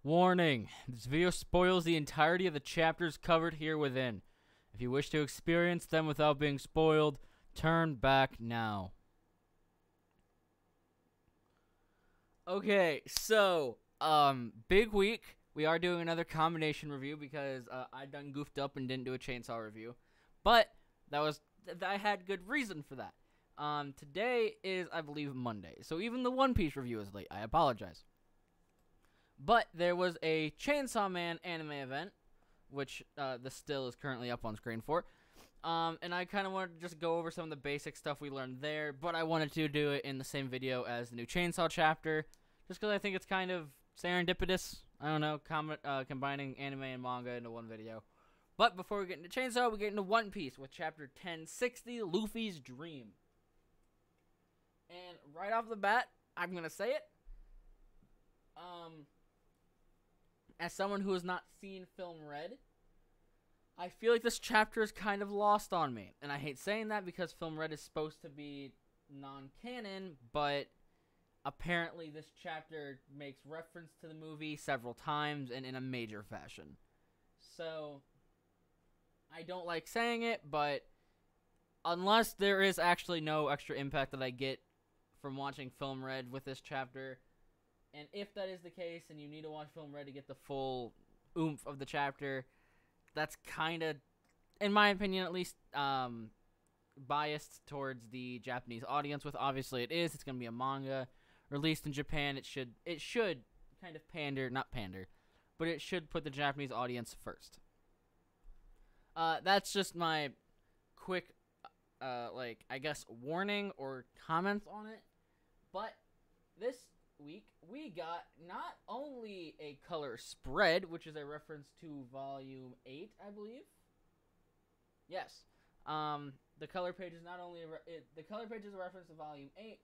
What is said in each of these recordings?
Warning, this video spoils the entirety of the chapters covered here within. If you wish to experience them without being spoiled, turn back now. Okay, so, big week. We are doing another combination review because I done goofed up and didn't do a chainsaw review. But I had good reason for that. Today is, I believe, Monday. So even the One Piece review is late. I apologize. But there was a Chainsaw Man anime event, which the still is currently up on screen for. And I kind of wanted to just go over some of the basic stuff we learned there, but I wanted to do it in the same video as the new Chainsaw chapter, just because I think it's kind of serendipitous. I don't know, combining anime and manga into one video. But before we get into Chainsaw, we get into One Piece with chapter 1060, Luffy's Dream. And right off the bat, I'm going to say it. As someone who has not seen Film Red, I feel like this chapter is kind of lost on me. And I hate saying that because Film Red is supposed to be non-canon, but apparently this chapter makes reference to the movie several times and in a major fashion. So, I don't like saying it, but unless there is actually no extra impact that I get from watching Film Red with this chapter, and if that is the case and you need to watch Film Red to get the full oomph of the chapter, that's kind of, in my opinion at least, biased towards the Japanese audience. With obviously it is. It's going to be a manga released in Japan. It should kind of not pander, but it should put the Japanese audience first. That's just my quick, I guess, warning or comments on it. But this week, we got not only a color spread, which is a reference to Volume 8, I believe. Yes. The color page is not only the color page is a reference to Volume 8,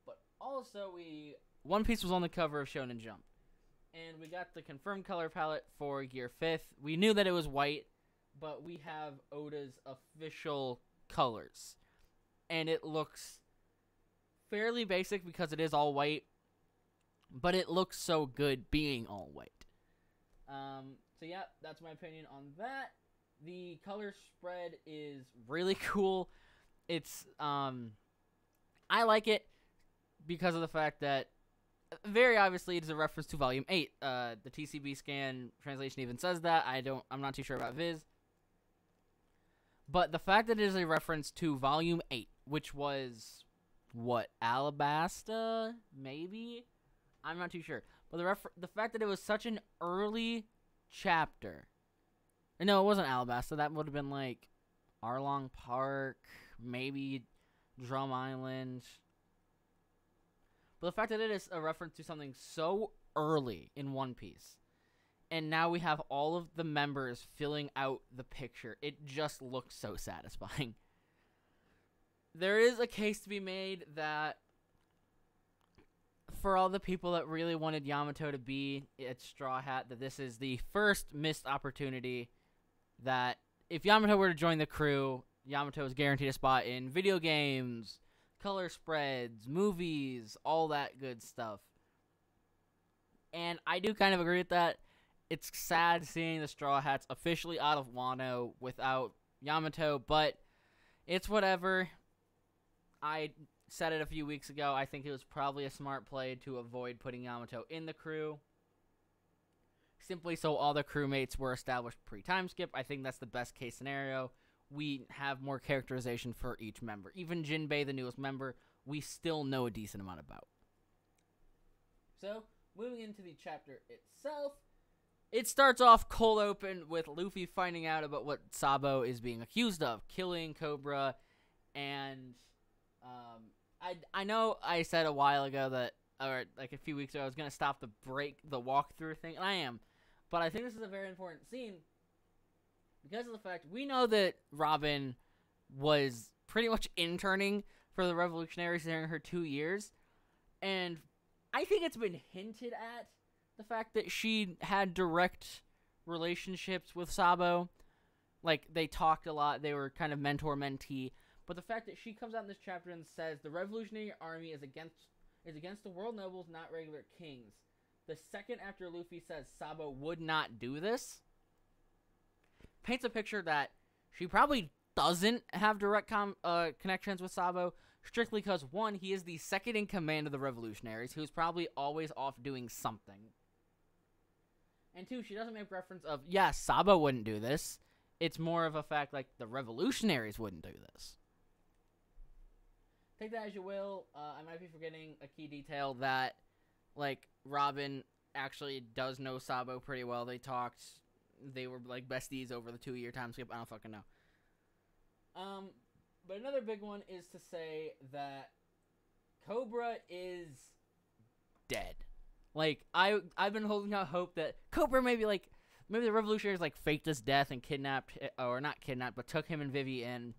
but also One Piece was on the cover of Shonen Jump. And we got the confirmed color palette for Year 5th. We knew that it was white, but we have Oda's official colors. And it looks fairly basic because it is all white, but it looks so good being all white. So yeah, that's my opinion on that. The color spread is really cool. It's, I like it because of the fact that, very obviously, it is a reference to Volume 8. The TCB scan translation even says that. I'm not too sure about Viz. But the fact that it is a reference to Volume 8, which was, what, Alabasta? Maybe? I'm not too sure. But the fact that it was such an early chapter. No, it wasn't Alabasta. That would have been like Arlong Park, maybe Drum Island. But the fact that it is a reference to something so early in One Piece, and now we have all of the members filling out the picture, it just looks so satisfying. There is a case to be made that for all the people that really wanted Yamato to be at Straw Hat, that this is the first missed opportunity that if Yamato were to join the crew, Yamato is guaranteed a spot in video games, color spreads, movies, all that good stuff. And I do kind of agree with that. It's sad seeing the Straw Hats officially out of Wano without Yamato, but it's whatever. I said it a few weeks ago. I think it was probably a smart play to avoid putting Yamato in the crew, simply so all the crewmates were established pre-time skip. I think that's the best case scenario. We have more characterization for each member. Even Jinbei, the newest member, we still know a decent amount about. So, moving into the chapter itself, it starts off cold open with Luffy finding out about what Sabo is being accused of, killing Cobra, and I know I said a while ago that, or like a few weeks ago, I was going to stop the walkthrough thing, and I am. But I think this is a very important scene because of the fact we know that Robin was pretty much interning for the Revolutionaries during her 2 years, and I think it's been hinted at the fact that she had direct relationships with Sabo. Like, they talked a lot, they were kind of mentor-mentee. But the fact that she comes out in this chapter and says the Revolutionary Army is against the world nobles, not regular kings. the second after Luffy says Sabo would not do this, paints a picture that she probably doesn't have direct connections with Sabo, strictly because, one, he is the second in command of the Revolutionaries, who's probably always off doing something. And two, she doesn't make reference of, yeah, Sabo wouldn't do this. It's more of a fact, like, the Revolutionaries wouldn't do this. Take that as you will. I might be forgetting a key detail that, like, Robin actually does know Sabo pretty well. They talked. They were, like, besties over the 2-year time skip. I don't fucking know. But another big one is to say that Cobra is dead. Like, I've been holding out hope that Cobra maybe the Revolutionaries, like, faked his death and kidnapped, or not kidnapped, but took him and Vivi in.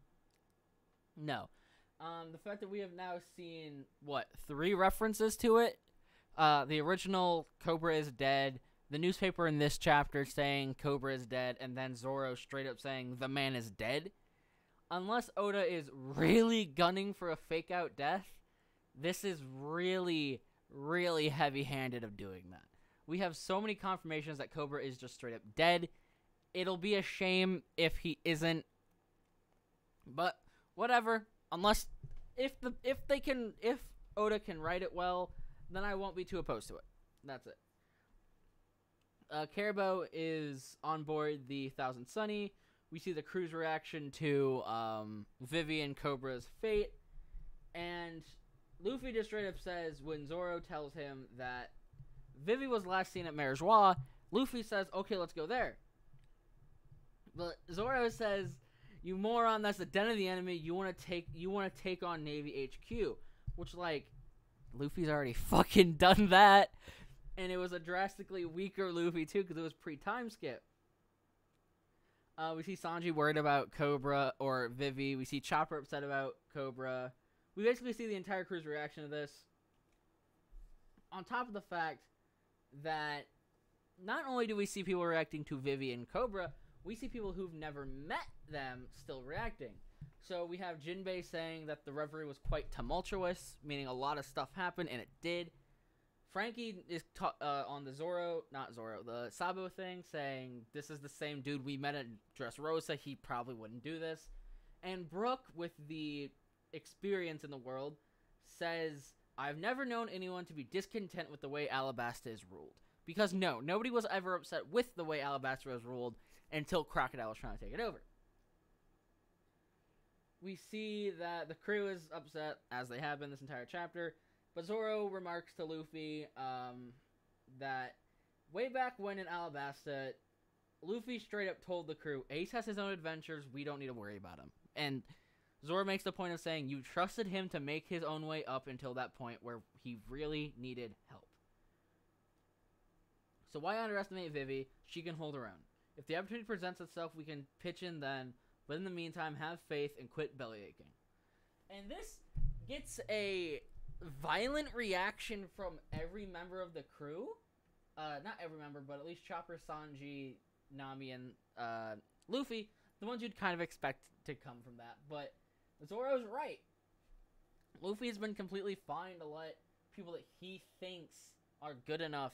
No. The fact that we have now seen, 3 references to it? The original Cobra is dead, the newspaper in this chapter saying Cobra is dead, and then Zoro straight up saying the man is dead. Unless Oda is really gunning for a fake-out death, this is really, really heavy-handed of doing that. We have so many confirmations that Cobra is just straight up dead. It'll be a shame if he isn't. But whatever. Unless if Oda can write it well, then I won't be too opposed to it. That's it. Caribou is on board the Thousand Sunny. We see the crew's reaction to Vivi and Cobra's fate. And Luffy just straight up says, when Zoro tells him that Vivi was last seen at Marijois, Luffy says, okay, let's go there. But Zoro says, you moron, that's the den of the enemy. You want to take on Navy HQ. Which, like, Luffy's already fucking done that. And it was a drastically weaker Luffy, too, because it was pre-time skip. We see Sanji worried about Cobra or Vivi. We see Chopper upset about Cobra. We basically see the entire crew's reaction to this. On top of the fact that not only do we see people reacting to Vivi and Cobra, we see people who've never met them still reacting. So we have Jinbei saying that the reverie was quite tumultuous, meaning a lot of stuff happened, and it did. Frankie is on the the Sabo thing, saying this is the same dude we met at Dressrosa. He probably wouldn't do this. And Brooke, with the experience in the world, says, I've never known anyone to be discontent with the way Alabasta is ruled. Because nobody was ever upset with the way Alabasta was ruled until Crocodile was trying to take it over. We see that the crew is upset, as they have been this entire chapter. But Zoro remarks to Luffy that way back when in Alabasta, Luffy straight up told the crew, Ace has his own adventures, we don't need to worry about him. And Zoro makes the point of saying, you trusted him to make his own way up until that point where he really needed help. So why underestimate Vivi? She can hold her own. If the opportunity presents itself, we can pitch in then. But in the meantime, have faith and quit belly aching. And this gets a violent reaction from every member of the crew. Not every member, but at least Chopper, Sanji, Nami, and Luffy. The ones you'd kind of expect to come from that. But Zoro's right. Luffy has been completely fine to let people that he thinks are good enough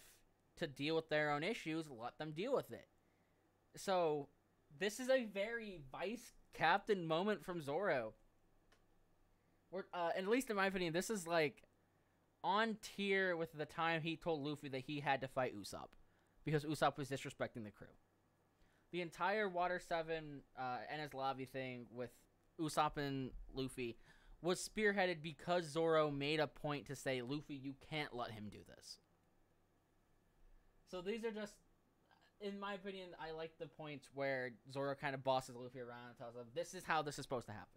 to deal with their own issues, let them deal with it. So, this is a very vice captain moment from Zoro. And at least in my opinion, this is like on tier with the time he told Luffy that he had to fight Usopp because Usopp was disrespecting the crew. The entire Water 7 Enies Lobby thing with Usopp and Luffy was spearheaded because Zoro made a point to say, Luffy, you can't let him do this. So these are just, in my opinion, I like the points where Zoro kind of bosses Luffy around and tells him, this is how this is supposed to happen.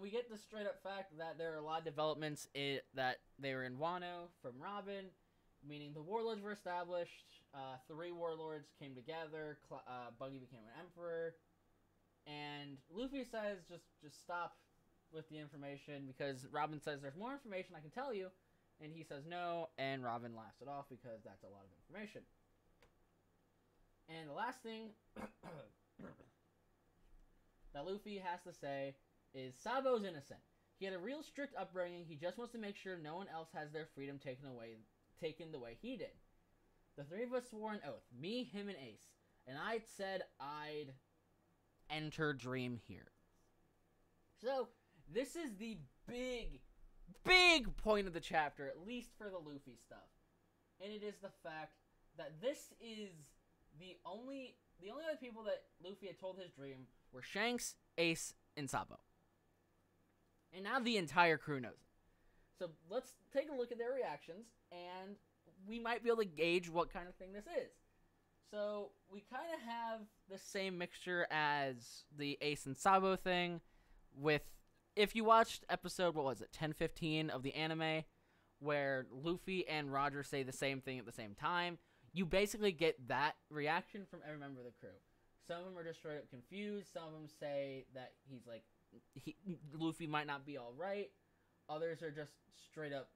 We get the straight up fact that there are a lot of developments that they were in Wano from Robin, meaning the warlords were established, 3 warlords came together, Buggy became an emperor, and Luffy says just stop with the information because Robin says there's more information I can tell you, and he says no, and Robin laughs it off because that's a lot of information. And the last thing that Luffy has to say is Sabo's innocent. He had a real strict upbringing. He just wants to make sure no one else has their freedom taken the way he did. The three of us swore an oath. Me, him, and Ace. And I said I'd enter Dream here. So, this is the big point of the chapter, at least for the Luffy stuff. And it is the fact that this is the only other people that Luffy had told his dream were Shanks, Ace, and Sabo. And now the entire crew knows it. So let's take a look at their reactions, and we might be able to gauge what kind of thing this is. So we kind of have the same mixture as the Ace and Sabo thing with, if you watched episode, 10-15 of the anime, where Luffy and Roger say the same thing at the same time, you basically get that reaction from every member of the crew. Some of them are just straight up confused. Some of them say that Luffy might not be all right. Others are just straight up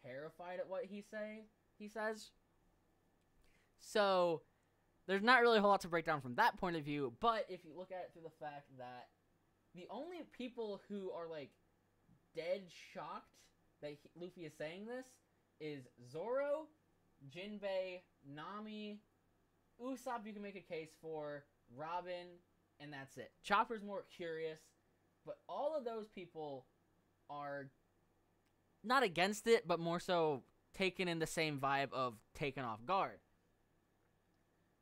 terrified at what he says. So there's not really a whole lot to break down from that point of view. But if you look at it through the fact that the only people who are dead shocked that Luffy is saying this is Zoro, Jinbei, Nami, Usopp you can make a case for, Robin, and that's it. Chopper's more curious, but all of those people are not against it, but more so taken in the same vibe of taken off guard.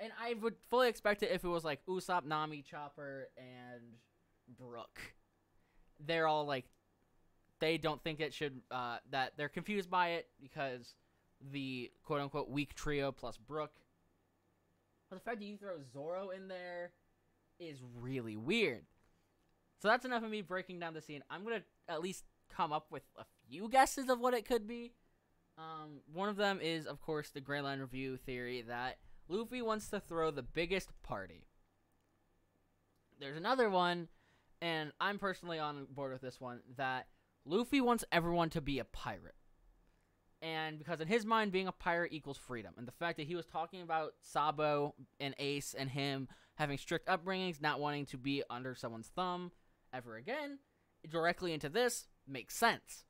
And I would fully expect it if it was Usopp, Nami, Chopper, and Brook. They're all they don't think it should, that they're confused by it because the quote-unquote weak trio plus Brook. But the fact that you throw Zoro in there is really weird. So that's enough of me breaking down the scene. I'm going to at least come up with a few guesses of what it could be. One of them is, of course, the Gray Line Review theory that Luffy wants to throw the biggest party. There's another one, and I'm personally on board with this one, that Luffy wants everyone to be a pirate. And because in his mind, being a pirate equals freedom. And the fact that he was talking about Sabo and Ace and him having strict upbringings, not wanting to be under someone's thumb ever again, directly into this, makes sense.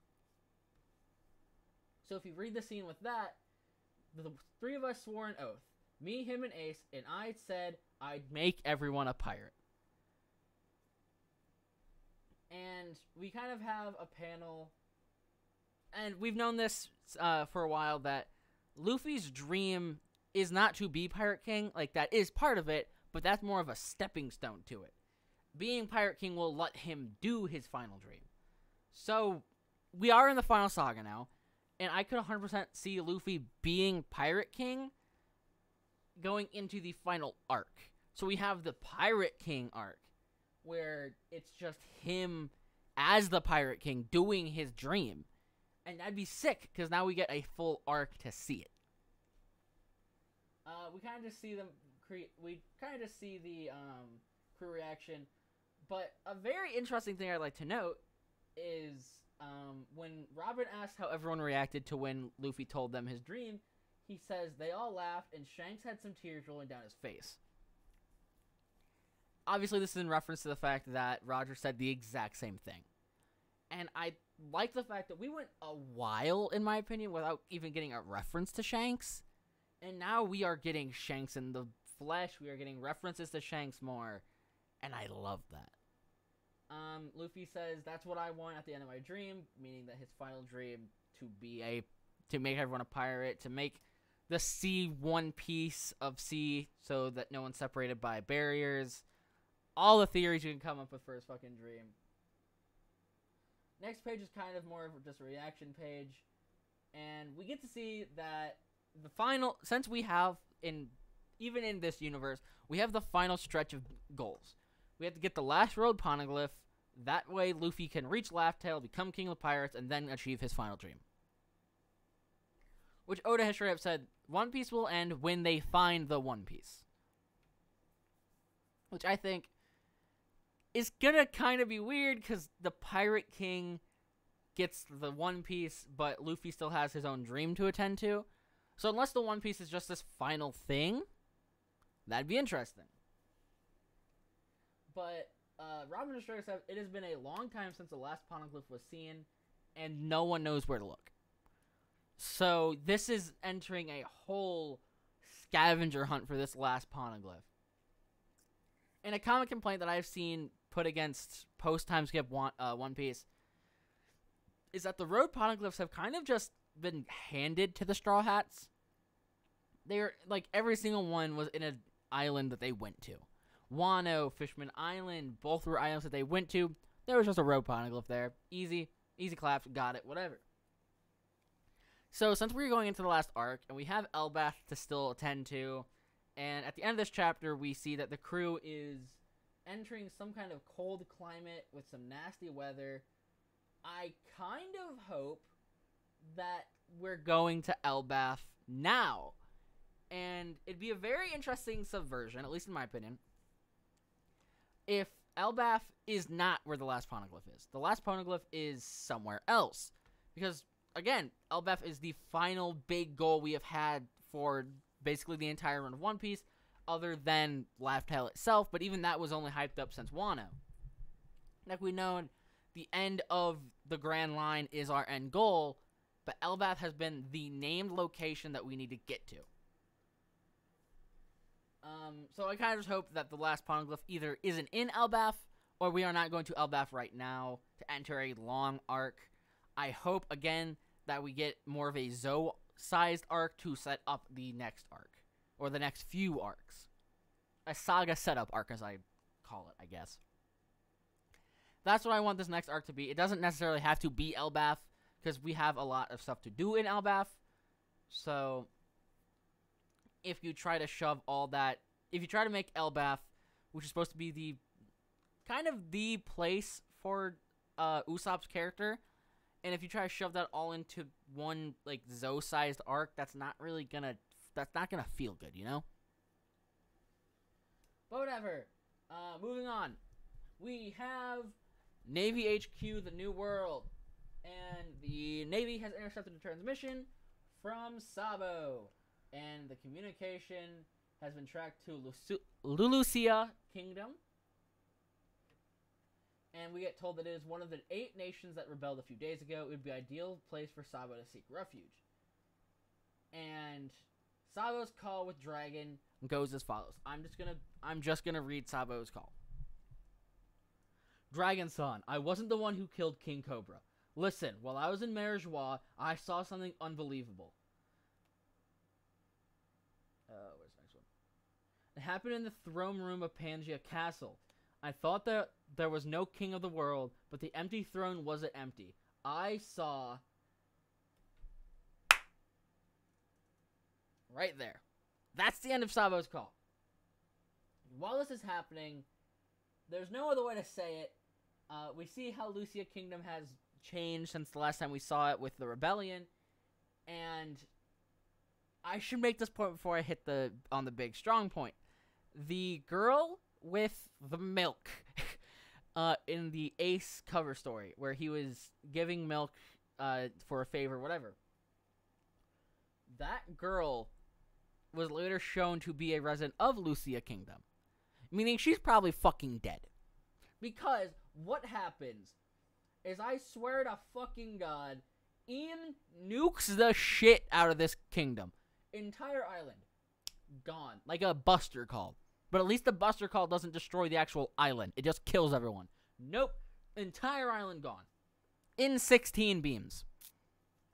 So if you read the scene with that, the three of us swore an oath. Me, him, and Ace, and I said I'd make everyone a pirate. And we kind of have a panel, and we've known this for a while, that Luffy's dream is not to be Pirate King. That is part of it, but that's more of a stepping stone to it. Being Pirate King will let him do his final dream. So, we are in the final saga now, and I could 100% see Luffy being Pirate King going into the final arc. So we have the Pirate King arc, where it's just him as the Pirate King doing his dream. And that'd be sick, because now we get a full arc to see it. We kind of just see them we kind of just see the crew reaction. But a very interesting thing I'd like to note is when Robin asked how everyone reacted to when Luffy told them his dream, he says they all laughed and Shanks had some tears rolling down his face. Obviously, this is in reference to the fact that Roger said the exact same thing. And I like the fact that we went a while, in my opinion, without even getting a reference to Shanks. And now we are getting Shanks in the flesh. We are getting references to Shanks more. And I love that. Luffy says, that's what I want at the end of my dream. Meaning that his final dream to make everyone a pirate. To make the sea one piece of sea so that no one's separated by barriers. All the theories you can come up with for his fucking dream. Next page is kind of more of just a reaction page. And we get to see that the final, since we have, even in this universe, we have the final stretch of goals. We have to get the last road poneglyph. That way Luffy can reach Laugh Tale, become King of the Pirates, and then achieve his final dream. Which Oda has straight up said, One Piece will end when they find the One Piece. Which I think is gonna kind of be weird, because the Pirate King gets the One Piece, but Luffy still has his own dream to attend to. So unless the One Piece is just this final thing, that'd be interesting. But Robin Destroyer says, it has been a long time since the last poneglyph was seen, and no one knows where to look. So this is entering a whole scavenger hunt for this last poneglyph. And a common complaint that I've seen put against post-time skip One Piece is that the road poneglyphs have kind of just been handed to the Straw Hats. They're, like, every single one was in an island that they went to. Wano, Fishman Island, both were islands that they went to. There was just a road poneglyph there. Easy claps, got it, whatever. So, since we're going into the last arc, and we have Elbaf to still attend to, and at the end of this chapter, we see that the crew is entering some kind of cold climate with some nasty weather. I kind of hope that we're going to Elbaf now. And it'd be a very interesting subversion, at least in my opinion, if Elbaf is not where the last poneglyph is. The last poneglyph is somewhere else. Because, again, Elbaf is the final big goal we have had for basically the entire run of One Piece, other than Laugh Tale itself, but even that was only hyped up since Wano. Like we know, the end of the Grand Line is our end goal, but Elbaf has been the named location that we need to get to. So I kind of just hope that the last poneglyph either isn't in Elbaf, or we are not going to Elbaf right now to enter a long arc. I hope, again, that we get more of a Zou-sized arc to set up the next arc, or the next few arcs. A saga setup arc, as I call it, I guess. That's what I want this next arc to be. It doesn't necessarily have to be Elbaf, because we have a lot of stuff to do in Elbaf. So, if you try to shove all that, if you try to make Elbaf, which is supposed to be the kind of the place for Usopp's character, and if you try to shove that all into one like Zou-sized arc, that's not gonna feel good, you know? But whatever. Moving on. We have Navy HQ, the New World, and the Navy has intercepted a transmission from Sabo. And the communication has been tracked to Lulusia Kingdom. And we get told that it is one of the 8 nations that rebelled a few days ago. It would be an ideal place for Sabo to seek refuge. And Sabo's call with Dragon goes as follows. I'm just gonna read Sabo's call. Dragon-san, I wasn't the one who killed King Cobra. Listen, while I was in Marijois, I saw something unbelievable. Where's the next one? It happened in the throne room of Pangaea Castle. I thought that there was no king of the world, but the empty throne wasn't empty. I saw... Right there. That's the end of Sabo's call. While this is happening, there's no other way to say it. We see how Lucia Kingdom has changed since the last time we saw it with the rebellion, and I should make this point before I hit on the big strong point. The girl with the milk in the Ace cover story, where he was giving milk for a favor, whatever. That girl was later shown to be a resident of Lucia Kingdom, meaning she's probably fucking dead. Because what happens is, I swear to fucking God, Ian nukes the shit out of this kingdom. Entire island gone, like a buster call. But at least the buster call doesn't destroy the actual island. It just kills everyone. Nope. Entire island gone. In 16 beams.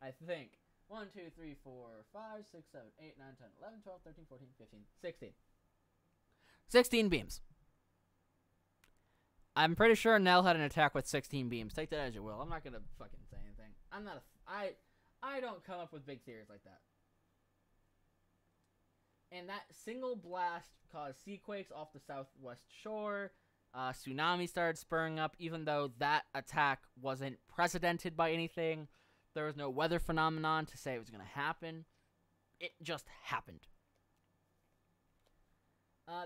I think. 1, 2, 3, 4, 5, 6, 7, 8, 9, 10, 11, 12, 13, 14, 15, 16. 16 beams. I'm pretty sure Nell had an attack with 16 beams. Take that as you will. I'm not gonna fucking say anything. I don't come up with big theories like that. And that single blast caused sea quakes off the southwest shore. Tsunami started spurring up, even though that attack wasn't precedented by anything. There was no weather phenomenon to say it was going to happen. It just happened.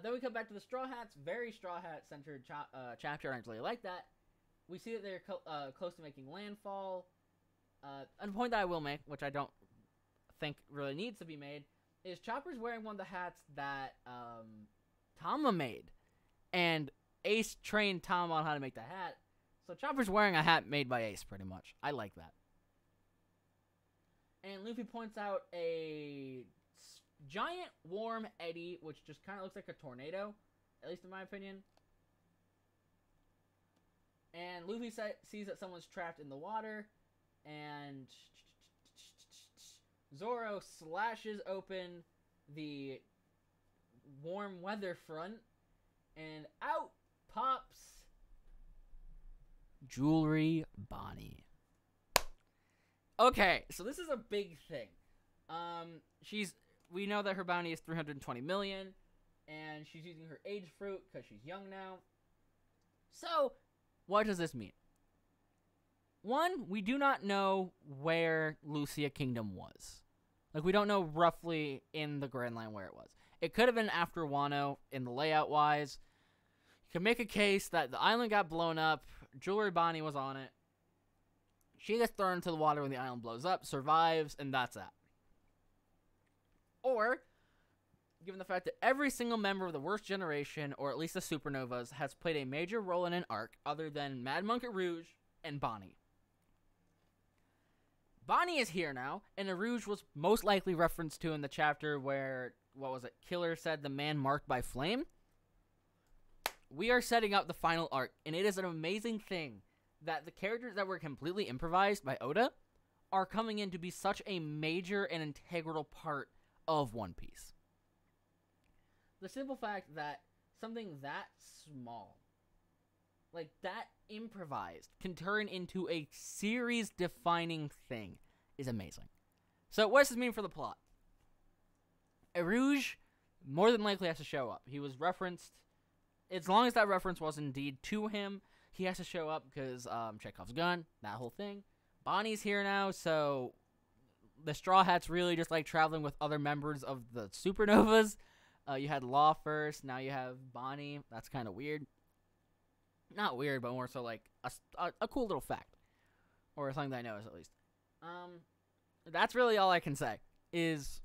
Then we come back to the Straw Hats. Very Straw Hat-centered chapter. I really like that. We see that they're close to making landfall. And a point that I will make, which I don't think really needs to be made, is Chopper's wearing one of the hats that Tama made. And Ace trained Tom on how to make the hat. So Chopper's wearing a hat made by Ace, pretty much. I like that. And Luffy points out a giant warm eddy, which just kind of looks like a tornado, at least in my opinion. And Luffy sees that someone's trapped in the water, and Zoro slashes open the warm weather front, and out pops Jewelry Bonnie. Okay, so this is a big thing. We know that her bounty is 320 million, and she's using her age fruit because she's young now. So, what does this mean? One, we do not know where Lucia Kingdom was. Like, we don't know roughly in the Grand Line where it was. It could have been after Wano in the layout-wise. You can make a case that the island got blown up, Jewelry Bonnie was on it. She gets thrown into the water when the island blows up, survives, and that's that. Or, given the fact that every single member of the worst generation, or at least the supernovas, has played a major role in an arc other than Mad Monkey Rouge and Bonnie. Bonnie is here now, and Rouge was most likely referenced to in the chapter where, Killer said the man marked by flame? We are setting up the final arc, and it is an amazing thing that the characters that were completely improvised by Oda are coming in to be such a major and integral part of One Piece. The simple fact that something that small, like that improvised, can turn into a series-defining thing is amazing. So what does this mean for the plot? Rouge more than likely has to show up. He was referenced. As long as that reference was indeed to him, he has to show up because Chekhov's gun, that whole thing. Bonnie's here now, so the Straw Hats really just like traveling with other members of the supernovas. You had Law first, now you have Bonnie. That's kind of weird. Not weird, but more so like a cool little fact. Or something that I noticed, at least. That's really all I can say. Is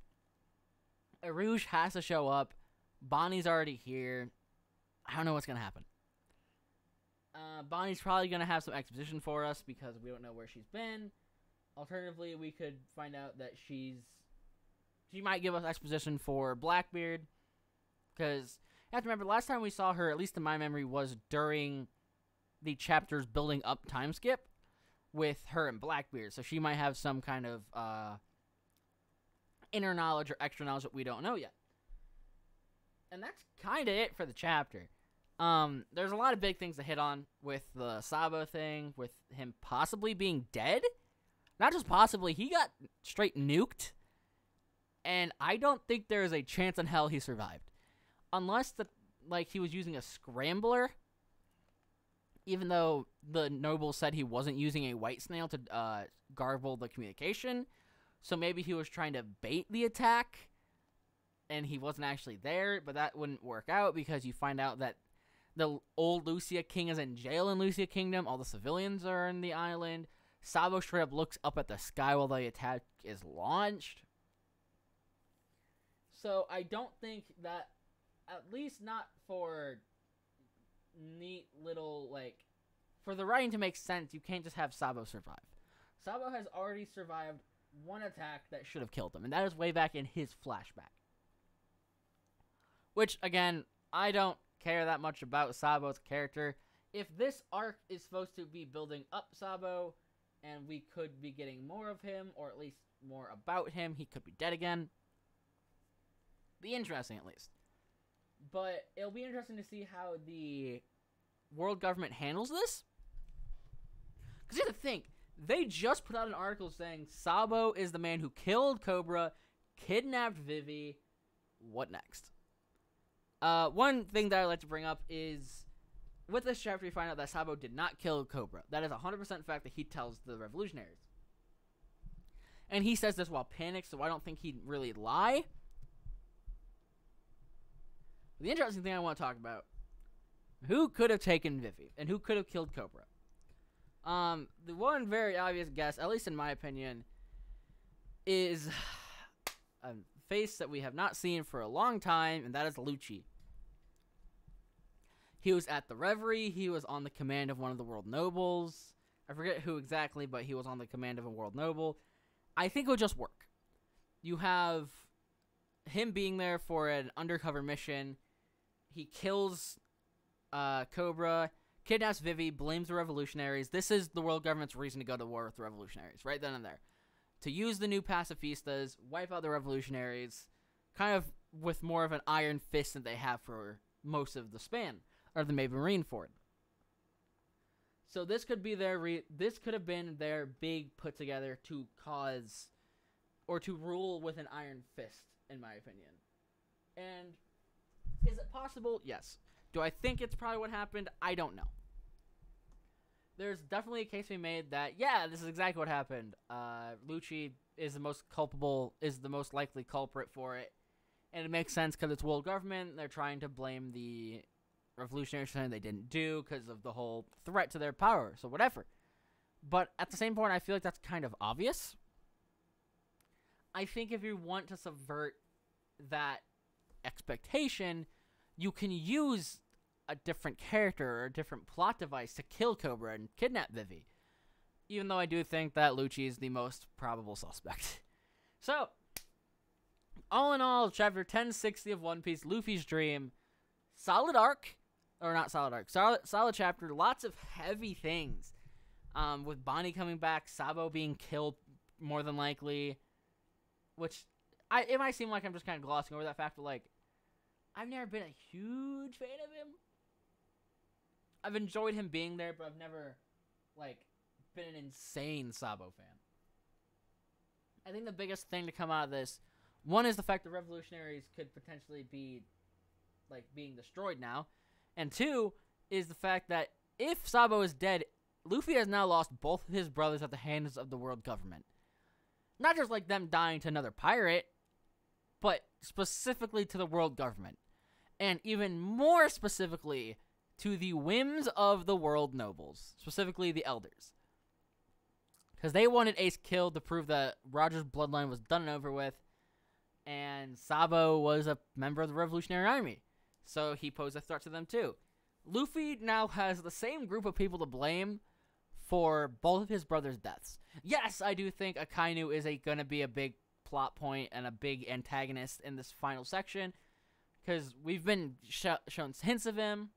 Rouge has to show up. Bonnie's already here. I don't know what's going to happen. Bonnie's probably going to have some exposition for us because we don't know where she's been. Alternatively, we could find out that she might give us exposition for Blackbeard. Because you have to remember, last time we saw her, at least in my memory, was during the chapter's building up time skip with her and Blackbeard. So she might have some kind of inner knowledge or extra knowledge that we don't know yet. And that's kind of it for the chapter. There's a lot of big things to hit on with the Sabo thing, with him possibly being dead. Not just possibly, he got straight nuked. And I don't think there is a chance in hell he survived. Unless he was using a scrambler. Even though the noble said he wasn't using a white snail to garble the communication. So maybe he was trying to bait the attack. And he wasn't actually there. But that wouldn't work out because you find out that the old Lucia King is in jail in Lucia Kingdom. All the civilians are in the island. Sabo straight up looks up at the sky while the attack is launched. So I don't think that, at least not for neat little, for the writing to make sense, you can't just have Sabo survive. Sabo has already survived one attack that should have killed him, and that is way back in his flashback. Which, again, I don't care that much about Sabo's character. If this arc is supposed to be building up Sabo, and we could be getting more of him, or at least more about him, he could be dead again. Be interesting, at least. But it'll be interesting to see how the world government handles this. Because you have to think, they just put out an article saying Sabo is the man who killed Cobra, kidnapped Vivi. What next? One thing that I'd like to bring up is, with this chapter, we find out that Sabo did not kill Cobra. That is 100% fact that he tells the revolutionaries. And he says this while panicked, so I don't think he'd really lie. The interesting thing I want to talk about, who could have taken Vivi, and who could have killed Cobra? The one very obvious guess, at least in my opinion, is a face that we have not seen for a long time, and that is Lucci. He was at the Reverie. He was on the command of one of the world nobles. I forget who exactly, but he was on the command of a world noble. I think it would just work. You have him being there for an undercover mission. He kills Cobra, kidnaps Vivi, blames the revolutionaries. This is the world government's reason to go to war with the revolutionaries, right then and there. To use the new pacifistas, wipe out the revolutionaries, kind of with more of an iron fist than they have for most of the span, or the Marine Ford. So this could be this could have been their big put together to cause, or to rule with an iron fist, in my opinion. And is it possible? Yes. Do I think it's probably what happened? I don't know. There's definitely a case to be made that, yeah, this is exactly what happened. Lucci is the most likely culprit for it. And it makes sense because it's world government. They're trying to blame the revolutionaries for something they didn't do because of the whole threat to their power. So whatever. But at the same point, I feel like that's kind of obvious. I think if you want to subvert that expectation, you can use a different character or a different plot device to kill Cobra and kidnap Vivi. Even though I do think that Lucci is the most probable suspect. So, all in all, chapter 1060 of One Piece, Luffy's Dream. Solid arc. Or not solid arc. Solid chapter. Lots of heavy things. With Bonnie coming back, Sabo being killed more than likely. Which, it might seem like I'm just kind of glossing over that fact, but like, I've never been a huge fan of him. I've enjoyed him being there, but I've never, like, been an insane Sabo fan. I think the biggest thing to come out of this, one is the fact that revolutionaries could potentially be, like, being destroyed now. And two is the fact that if Sabo is dead, Luffy has now lost both of his brothers at the hands of the world government. Not just, like, them dying to another pirate, but specifically to the world government. And even more specifically, to the whims of the world nobles, specifically the elders. Because they wanted Ace killed to prove that Roger's bloodline was done and over with, and Sabo was a member of the Revolutionary Army, so he posed a threat to them too. Luffy now has the same group of people to blame for both of his brothers' deaths. Yes, I do think Akainu is going to be a big plot point and a big antagonist in this final section, because we've been shown hints of him.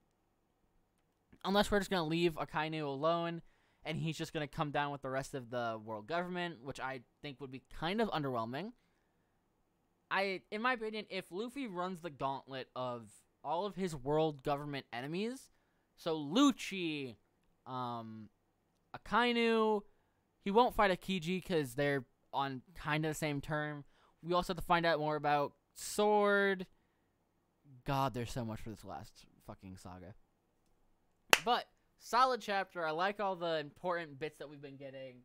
Unless we're just going to leave Akainu alone, and he's just going to come down with the rest of the world government, which I think would be kind of underwhelming. In my opinion, if Luffy runs the gauntlet of all of his world government enemies, so Lucci, Akainu, he won't fight Akiji because they're on kind of the same term. We also have to find out more about Sword. God, there's so much for this last fucking saga. But, solid chapter. I like all the important bits that we've been getting.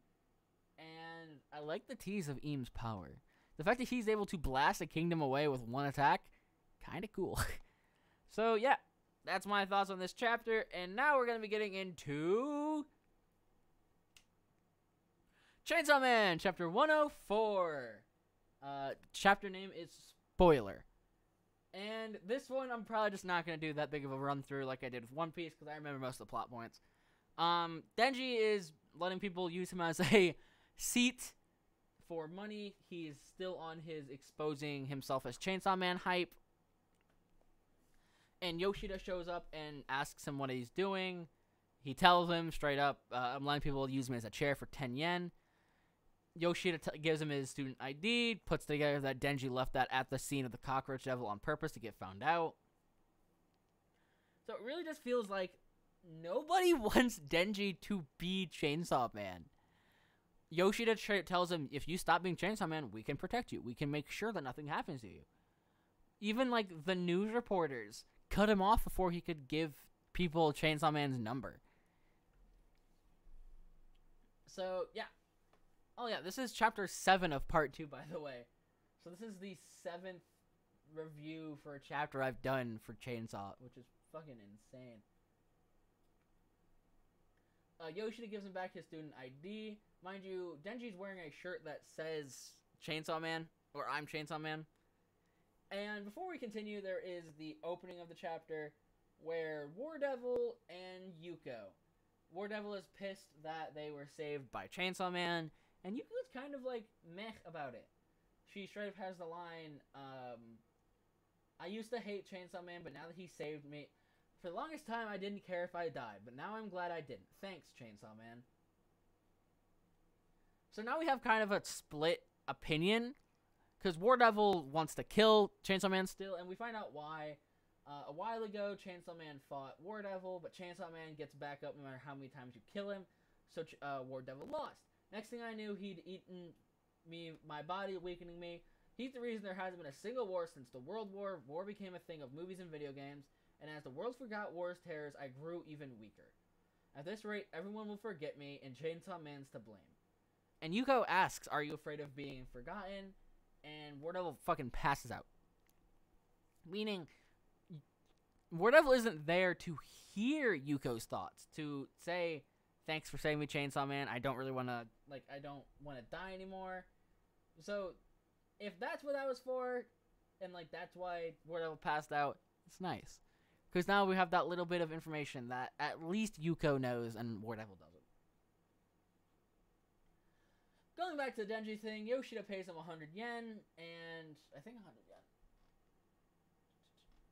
And I like the tease of Eam's power. The fact that he's able to blast a kingdom away with one attack, kind of cool. So, yeah. That's my thoughts on this chapter. And now we're going to be getting into Chainsaw Man, chapter 104. Chapter name is Spoiler. And this one, I'm probably just not going to do that big of a run-through like I did with One Piece, because I remember most of the plot points. Denji is letting people use him as a seat for money. He's still on his exposing himself as Chainsaw Man hype. And Yoshida shows up and asks him what he's doing. He tells him straight up, I'm letting people use me as a chair for 10 yen. Yoshida gives him his student ID, puts together that Denji left that at the scene of the Cockroach Devil on purpose to get found out. So it really just feels like nobody wants Denji to be Chainsaw Man. Yoshida tells him, if you stop being Chainsaw Man, we can protect you. We can make sure that nothing happens to you. Even, like, the news reporters cut him off before he could give people Chainsaw Man's number. So, yeah. Oh, yeah, this is chapter 7 of part 2, by the way. So this is the 7th review for a chapter I've done for Chainsaw, which is fucking insane. Yoshida gives him back his student ID. Mind you, Denji's wearing a shirt that says Chainsaw Man, or I'm Chainsaw Man. And before we continue, there is the opening of the chapter, where War Devil and Yuko. War Devil is pissed that they were saved by Chainsaw Man, and Yuko's kind of like meh about it. She straight up has the line, I used to hate Chainsaw Man, but now that he saved me, for the longest time I didn't care if I died, but now I'm glad I didn't. Thanks, Chainsaw Man. So now we have kind of a split opinion, because War Devil wants to kill Chainsaw Man still, and we find out why. A while ago, Chainsaw Man fought War Devil, but Chainsaw Man gets back up no matter how many times you kill him, so War Devil lost. Next thing I knew, he'd eaten my body, weakening me. He's the reason there hasn't been a single war since the World War. War became a thing of movies and video games, and as the world forgot war's terrors, I grew even weaker. At this rate, everyone will forget me, and Chainsaw Man's to blame. And Yuko asks, are you afraid of being forgotten? And War Devil fucking passes out. Meaning, War Devil isn't there to hear Yuko's thoughts, to say, thanks for saving me, Chainsaw Man. I don't really want to, I don't want to die anymore. So, if that's what that was for, and, that's why War Devil passed out, it's nice. Because now we have that little bit of information that at least Yuko knows and War Devil doesn't. Going back to the Denji thing, Yoshida pays him 100 yen, and I think 100 yen.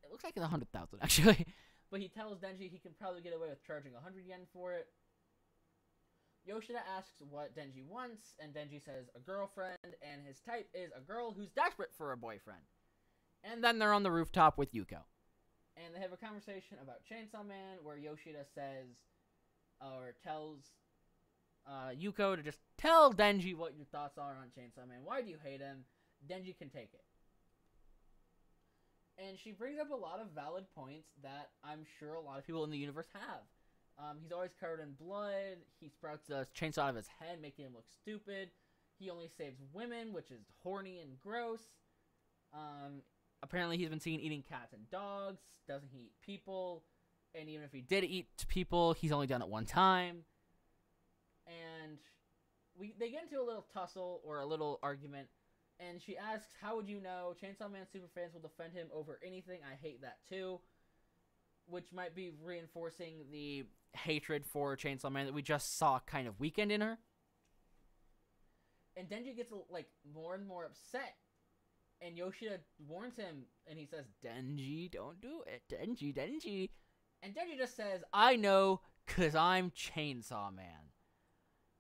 It looks like it's 100,000, actually. But he tells Denji he can probably get away with charging 100 yen for it. Yoshida asks what Denji wants, and Denji says a girlfriend, and his type is a girl who's desperate for a boyfriend. And then they're on the rooftop with Yuko. And they have a conversation about Chainsaw Man, where Yoshida says, or tells Yuko to just tell Denji what your thoughts are on Chainsaw Man. Why do you hate him? Denji can take it. And she brings up a lot of valid points that I'm sure a lot of people in the universe have. He's always covered in blood. He sprouts a chainsaw out of his head, making him look stupid. He only saves women, which is horny and gross. Apparently he's been seen eating cats and dogs. Doesn't he eat people? And even if he did eat people, he's only done it one time. And they get into a little tussle or a little argument. And she asks, how would you know? Chainsaw Man superfans will defend him over anything. I hate that too. Which might be reinforcing the hatred for Chainsaw Man that we just saw kind of weakened in her. And Denji gets more and more upset. And Yoshida warns him, and he says, Denji, don't do it. Denji, Denji. And Denji just says, I know, 'cause I'm Chainsaw Man.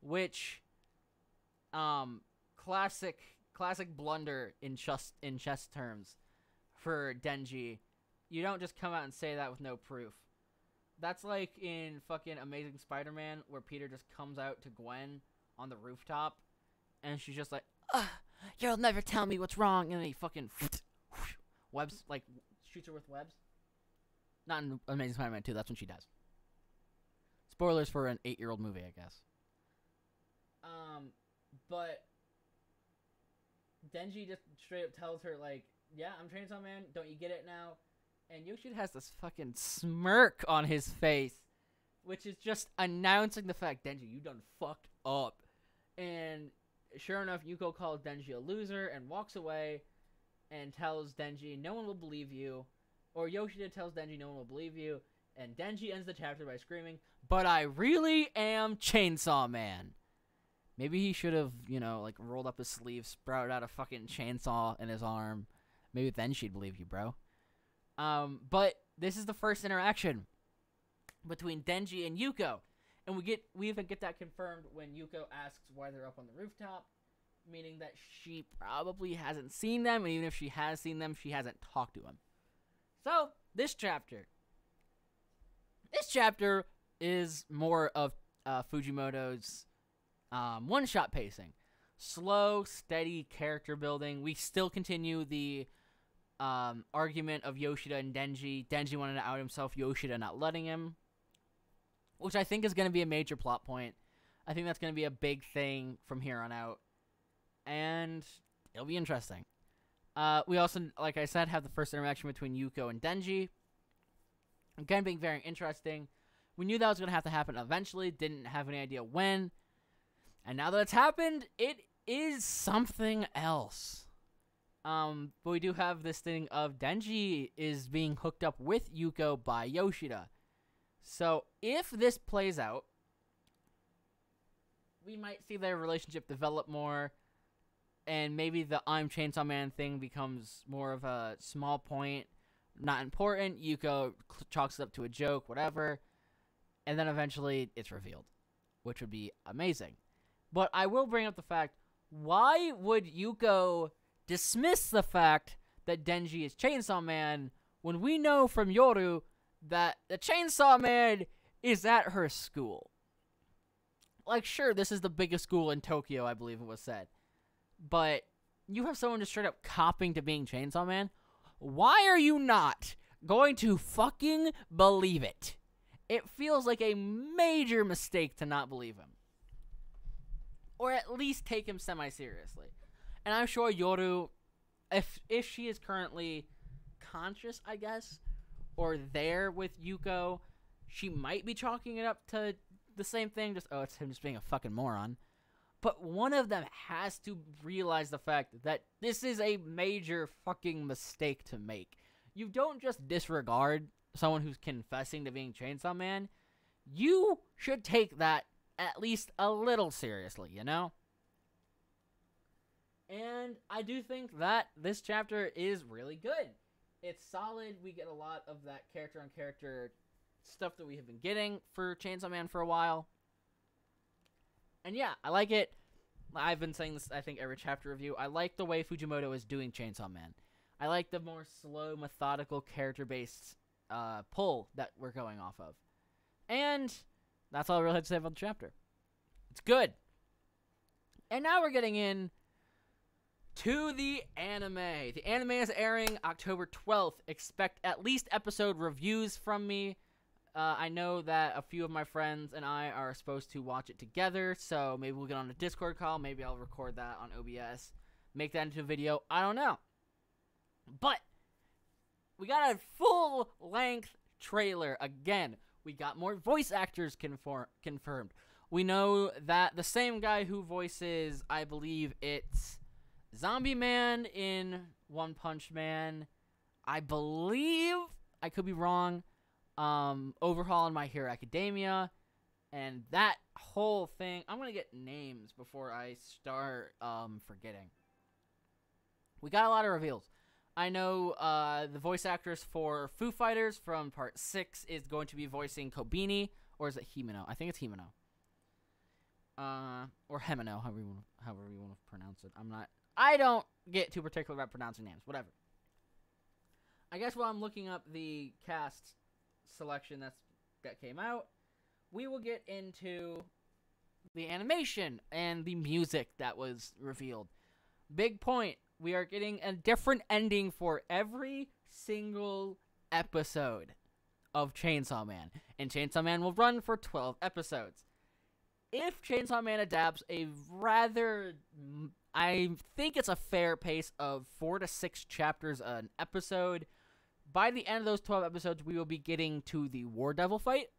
Which, classic blunder in chess terms for Denji. You don't just come out and say that with no proof. That's like in fucking Amazing Spider-Man, where Peter just comes out to Gwen on the rooftop, and she's just like, ugh, you'll never tell me what's wrong, and then he fucking webs, shoots her with webs. Not in Amazing Spider-Man 2, that's when she dies. Spoilers for an 8-year-old movie, I guess. But Denji just straight up tells her, yeah, I'm Chainsaw Man, don't you get it now? And Yoshida has this fucking smirk on his face, which is just announcing the fact, Denji, you done fucked up. And sure enough, Yuko calls Denji a loser and walks away and tells Denji, no one will believe you. Or Yoshida tells Denji, no one will believe you. And Denji ends the chapter by screaming, but I really am Chainsaw Man. Maybe he should have, rolled up his sleeve, sprouted out a fucking chainsaw in his arm. Maybe then she'd believe you, bro. But this is the first interaction between Denji and Yuko. And we even get that confirmed when Yuko asks why they're up on the rooftop, meaning that she probably hasn't seen them, and even if she has seen them, she hasn't talked to them. So, this chapter is more of Fujimoto's one-shot pacing. Slow, steady character building. We still continue the argument of Yoshida and Denji. Denji wanted to out himself, Yoshida not letting him, which I think is going to be a major plot point. I think that's going to be a big thing from here on out, and it'll be interesting. We also, like I said, have the first interaction between Yuko and Denji. Again, being very interesting. We knew that was going to happen eventually, didn't have any idea when, and now that it's happened, it is something else. But we do have this thing of Denji is being hooked up with Yuko by Yoshida. So if this plays out, we might see their relationship develop more, and maybe the I'm Chainsaw Man thing becomes more of a small point, not important. Yuko chalks it up to a joke, whatever, and then eventually it's revealed, which would be amazing. But I will bring up the fact, why would Yuko dismiss the fact that Denji is Chainsaw Man when we know from Yoru that the Chainsaw Man is at her school? Like, sure, this is the biggest school in Tokyo, I believe it was said. But you have someone just straight up copping to being Chainsaw Man? Why are you not going to fucking believe it? It feels like a major mistake to not believe him. Or at least take him semi-seriously. And I'm sure Yoru, if she is currently conscious, I guess, or there with Yuko, she might be chalking it up to the same thing, just, oh, it's him just being a fucking moron. But one of them has to realize the fact that this is a major fucking mistake to make. You don't just disregard someone who's confessing to being Chainsaw Man. You should take that at least a little seriously, you know? And I do think that this chapter is really good. It's solid. We get a lot of that character-on-character stuff that we have been getting for Chainsaw Man for a while. And yeah, I like it. I've been saying this, I think, every chapter review. I like the way Fujimoto is doing Chainsaw Man. I like the more slow, methodical, character-based pull that we're going off of. And that's all I really had to say about the chapter. It's good. And now we're getting in to the anime. The anime is airing October 12th. Expect at least episode reviews from me. I know that a few of my friends and I are supposed to watch it together, so maybe we'll get on a Discord call. Maybe I'll record that on OBS, make that into a video. I don't know. But we got a full-length trailer again. We got more voice actors confirmed. We know that the same guy who voices, I believe it's Zombie Man in One Punch Man, I believe, I could be wrong, Overhaul in My Hero Academia, and that whole thing. I'm gonna get names before I start forgetting. We got a lot of reveals. I know the voice actress for Foo Fighters from Part 6 is going to be voicing Kobini, or is it Himeno? I think it's Himeno. Or Hemino, however you want to pronounce it. I don't get too particular about pronouncing names. Whatever. I guess while I'm looking up the cast selection that came out, we will get into the animation and the music that was revealed. Big point. We are getting a different ending for every single episode of Chainsaw Man. And Chainsaw Man will run for 12 episodes. If Chainsaw Man adapts a rather, I think it's a fair pace of 4 to 6 chapters an episode, by the end of those 12 episodes, we will be getting to the War Devil fight,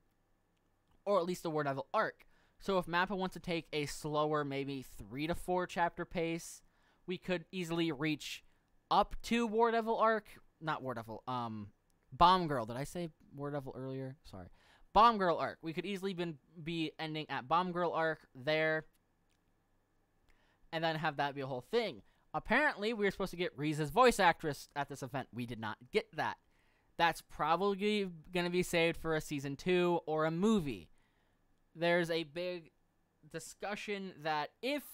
or at least the War Devil arc. So if Mappa wants to take a slower, maybe 3 to 4 chapter pace, we could easily reach up to War Devil arc. Not War Devil, Bomb Girl. Did I say War Devil earlier? Sorry. Bomb Girl arc. We could easily be ending at Bomb Girl arc there, and then have that be a whole thing. Apparently, we were supposed to get Riza's voice actress at this event. We did not get that. That's probably going to be saved for a Season 2 or a movie. There's a big discussion that if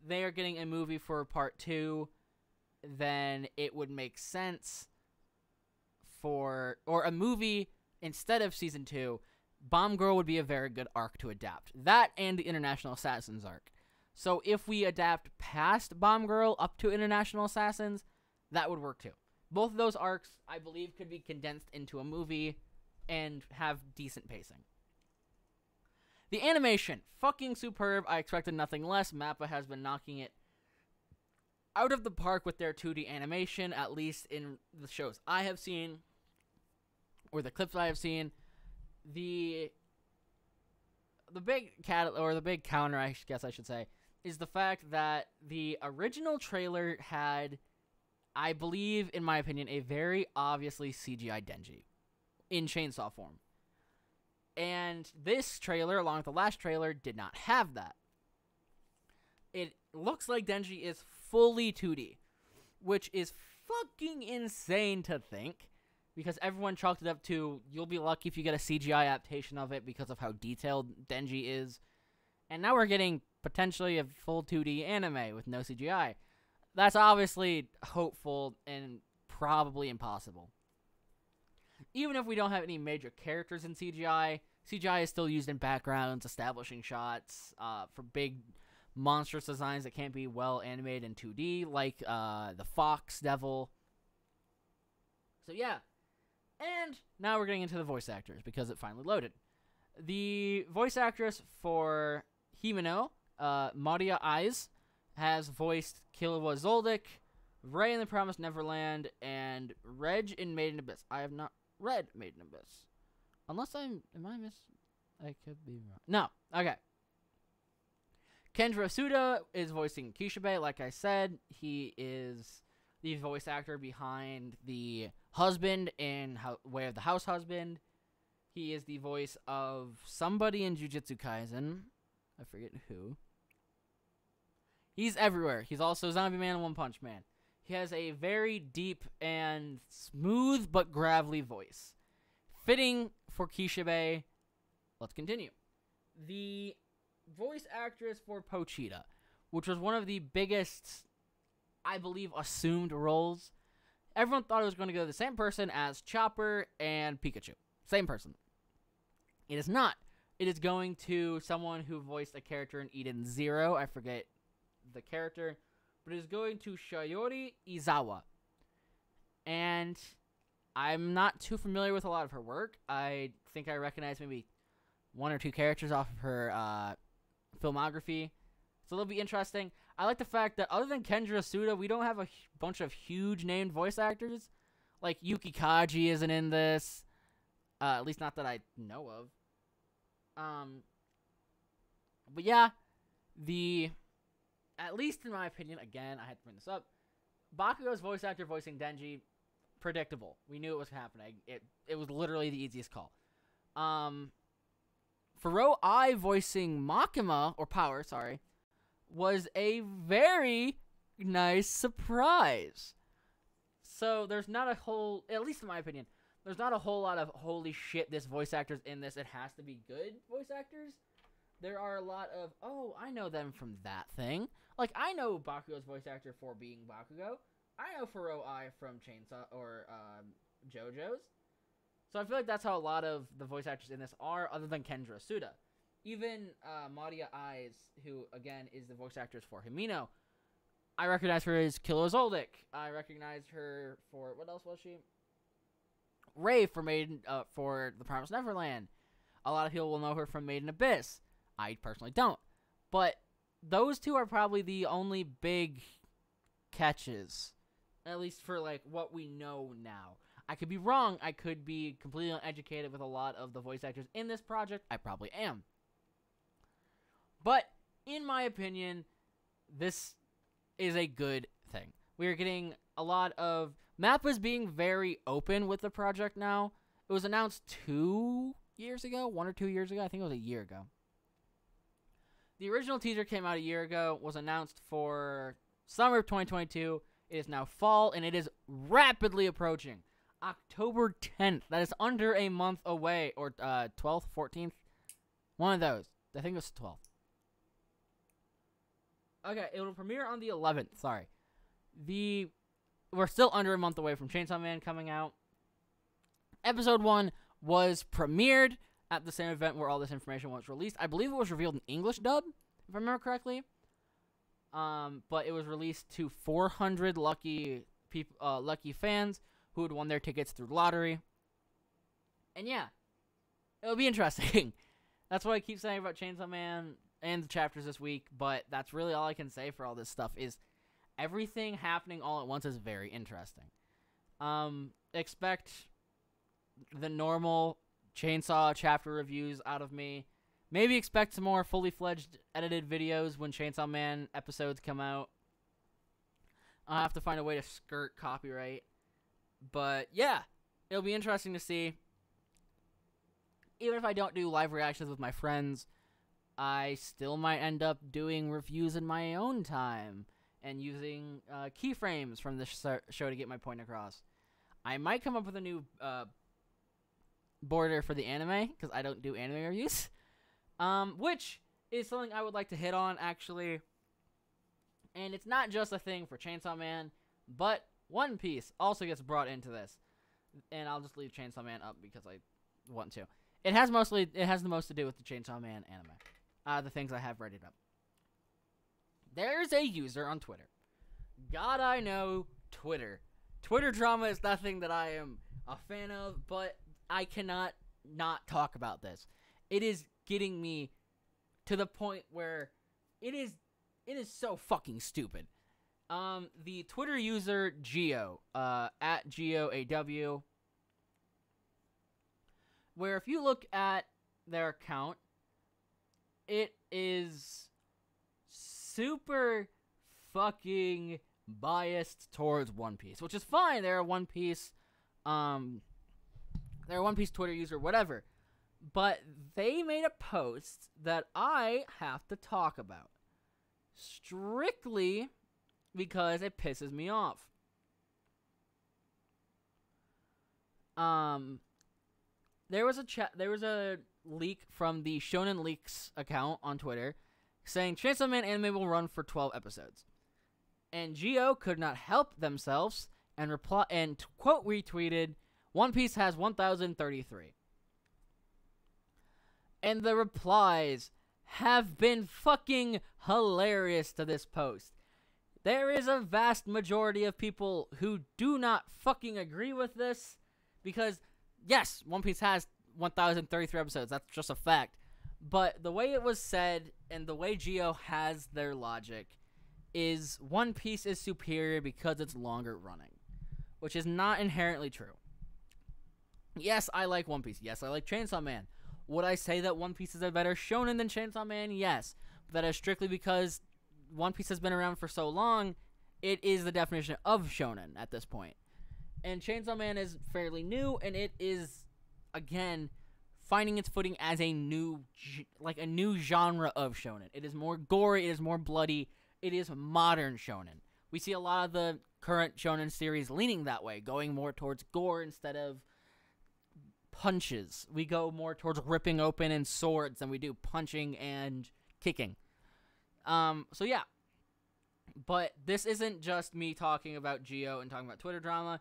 they are getting a movie for Part 2, then it would make sense or a movie instead of Season 2. Bomb Girl would be a very good arc to adapt. That and the International Assassins arc. So if we adapt past Bomb Girl up to International Assassins, that would work too. Both of those arcs, I believe, could be condensed into a movie and have decent pacing. The animation, fucking superb. I expected nothing less. Mappa has been knocking it out of the park with their 2D animation, at least in the shows I have seen, or the clips I have seen. The big counter, I guess I should say, is the fact that the original trailer had, I believe, in my opinion, a very obviously CGI Denji in chainsaw form. And this trailer, along with the last trailer, did not have that. It looks like Denji is fully 2D, which is fucking insane to think, because everyone chalked it up to, you'll be lucky if you get a CGI adaptation of it because of how detailed Denji is. And now we're getting potentially a full 2D anime with no CGI. That's obviously hopeful and probably impossible. Even if we don't have any major characters in CGI, CGI is still used in backgrounds, establishing shots, for big monstrous designs that can't be well animated in 2D, like the Fox Devil. So yeah. And now we're getting into the voice actors, because it finally loaded. The voice actress for Himeno, Maria Eyes, has voiced Killua Zoldyck, Rey in the Promised Neverland, and Reg in Made in Abyss. I have not read Made in Abyss. Unless I could be wrong. No. Okay. Kendra Suda is voicing Kishibe. Like I said, he is the voice actor behind the husband in Way of the House Husband. He is the voice of somebody in Jujutsu Kaisen. I forget who. He's everywhere. He's also Zombie Man and One Punch Man. He has a very deep and smooth but gravelly voice. Fitting for Kishibe. Let's continue. The voice actress for Pochita, which was one of the biggest, I believe, assumed roles. Everyone thought it was going to go to the same person as Chopper and Pikachu. Same person. It is not. It is going to someone who voiced a character in Eden Zero. I forget the character. But it is going to Sayori Izawa. And I'm not too familiar with a lot of her work. I think I recognize maybe one or two characters off of her filmography. So it'll be interesting. I like the fact that other than Kendra Suda, we don't have a bunch of huge named voice actors. Like Yuki Kaji isn't in this. At least not that I know of. But yeah, at least in my opinion, again, I had to bring this up, Bakugo's voice actor voicing Denji, predictable. We knew it was happening. It was literally the easiest call. Furo I voicing Makima, or Power, sorry, was a very nice surprise. So there's not a whole, at least in my opinion, there's not a whole lot of, holy shit, this voice actor's in this, it has to be good voice actors. There are a lot of, oh, I know them from that thing. Like, I know Bakugo's voice actor for being Bakugo. I know Furo I from Chainsaw, or JoJo's. So I feel like that's how a lot of the voice actors in this are, other than Kendra Suda. Even Maria Eyes, who, again, is the voice actress for Himeno. I recognize her as Killua Zoldyck. I recognize her for, what else was she? Rey for The Promised Neverland. A lot of people will know her from Made in Abyss. I personally don't. But those two are probably the only big catches. At least for, like, what we know now. I could be wrong. I could be completely uneducated with a lot of the voice actors in this project. I probably am. But, in my opinion, this is a good thing. We are getting a lot of... Mappa's being very open with the project now. It was announced 2 years ago? 1 or 2 years ago? I think it was a year ago. The original teaser came out a year ago, was announced for summer of 2022. It is now fall, and it is rapidly approaching. October 10th. That is under a month away. Or 12th, 14th? One of those. I think it was 12th. Okay, it will premiere on the 11th. Sorry. We're still under a month away from Chainsaw Man coming out. Episode 1 was premiered at the same event where all this information was released. I believe it was revealed in English dub, if I remember correctly. But it was released to 400 lucky fans who had won their tickets through the lottery. And yeah, it'll be interesting. That's what I keep saying about Chainsaw Man and the chapters this week, but that's really all I can say for all this stuff is everything happening all at once is very interesting. Expect the normal Chainsaw chapter reviews out of me. Maybe expect some more fully fledged edited videos when Chainsaw Man episodes come out. I'll have to find a way to skirt copyright. But yeah, it'll be interesting to see. Even if I don't do live reactions with my friends, I still might end up doing reviews in my own time and using keyframes from this show to get my point across. I might come up with a new border for the anime, because I don't do anime reviews. Which is something I would like to hit on, actually. And it's not just a thing for Chainsaw Man, but One Piece also gets brought into this. And I'll just leave Chainsaw Man up because I want to. It has the most to do with the Chainsaw Man anime. The things I have readied up. There's a user on Twitter. God, I know Twitter. Twitter drama is nothing that I am a fan of, but I cannot not talk about this. It is getting me to the point where it is so fucking stupid. The Twitter user Geo, at GeoAW, where if you look at their account, it is super fucking biased towards One Piece, which is fine. They're a One Piece Twitter user, whatever. But they made a post that I have to talk about, strictly because it pisses me off. There was a leak from the Shonen Leaks account on Twitter saying Chainsaw Man anime will run for 12 episodes. And Geo could not help themselves and quote retweeted, One Piece has 1,033. And the replies have been fucking hilarious to this post. There is a vast majority of people who do not fucking agree with this, because yes, One Piece has 1,033 episodes. That's just a fact. But the way it was said and the way Geo has their logic is One Piece is superior because it's longer running, which is not inherently true. Yes, I like One Piece. Yes, I like Chainsaw Man. Would I say that One Piece is a better shonen than Chainsaw Man? Yes. But that is strictly because One Piece has been around for so long, it is the definition of shonen at this point. And Chainsaw Man is fairly new, and it is, again, finding its footing as a new genre of shonen. It is more gory, it is more bloody, it is modern shonen. We see a lot of the current shonen series leaning that way, going more towards gore instead of punches. We go more towards ripping open and swords than we do punching and kicking. So yeah. But this isn't just me talking about Geo and talking about Twitter drama,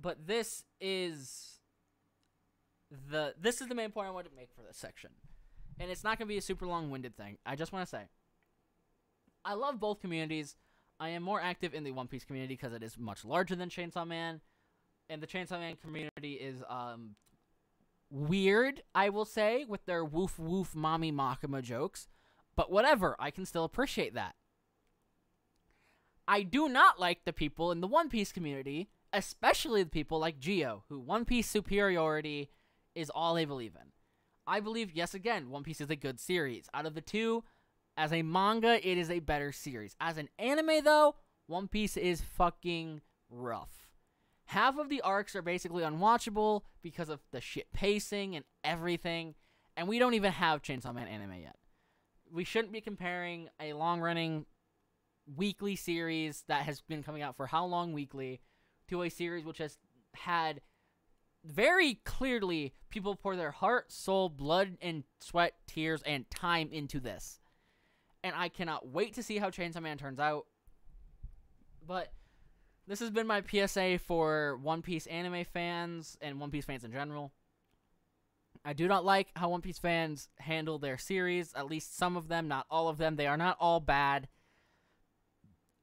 but this is the main point I wanted to make for this section. And it's not going to be a super long-winded thing. I just want to say, I love both communities. I am more active in the One Piece community because it is much larger than Chainsaw Man. And the Chainsaw Man community is weird, I will say, with their woof woof mommy Makima jokes. But whatever, I can still appreciate that. I do not like the people in the One Piece community, especially the people like Geo, who One Piece superiority is all they believe in. I believe, yes, again, One Piece is a good series. Out of the two, as a manga, it is a better series. As an anime, though, One Piece is fucking rough. Half of the arcs are basically unwatchable because of the shit pacing and everything, and we don't even have Chainsaw Man anime yet. We shouldn't be comparing a long-running weekly series that has been coming out for how long weekly to a series which has had very clearly people pour their heart, soul, blood, and sweat, tears, and time into this. And I cannot wait to see how Chainsaw Man turns out. But this has been my PSA for One Piece anime fans and One Piece fans in general. I do not like how One Piece fans handle their series, at least some of them, not all of them. They are not all bad.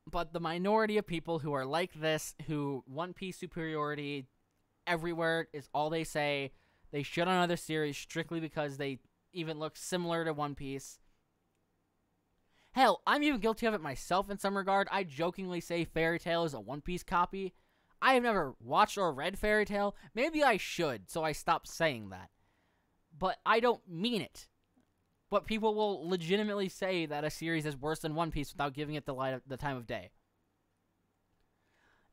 But the minority of people who are like this, who One Piece superiority everywhere is all they say. They shit on other series strictly because they even look similar to One Piece. Hell, I'm even guilty of it myself in some regard. I jokingly say Fairy Tail is a One Piece copy. I have never watched or read Fairy Tail. Maybe I should, so I stop saying that. But I don't mean it. but people will legitimately say that a series is worse than One Piece without giving it the time of day.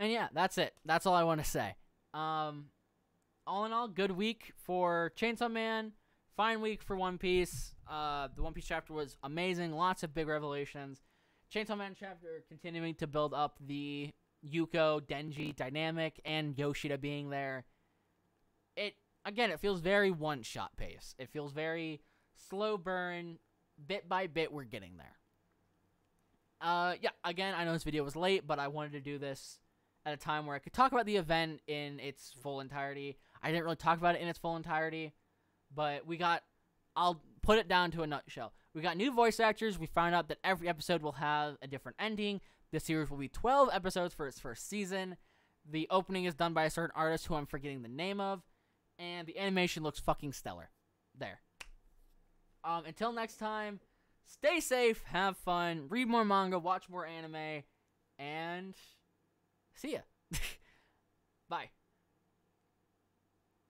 And yeah, that's it. That's all I want to say. All in all, good week for Chainsaw Man. Fine week for One Piece. The One Piece chapter was amazing. Lots of big revelations. Chainsaw Man chapter continuing to build up the Yuko Denji dynamic and Yoshida being there. It feels very one-shot pace. It feels very slow burn, bit by bit. We're getting there. Yeah. Again, I know this video was late, but I wanted to do this at a time where I could talk about the event in its full entirety. I didn't really talk about it in its full entirety, but I'll put it down to a nutshell. We got new voice actors. We found out that every episode will have a different ending. The series will be 12 episodes for its first season. The opening is done by a certain artist who I'm forgetting the name of, and the animation looks fucking stellar. There. Until next time, stay safe, have fun, read more manga, watch more anime, and see ya. Bye.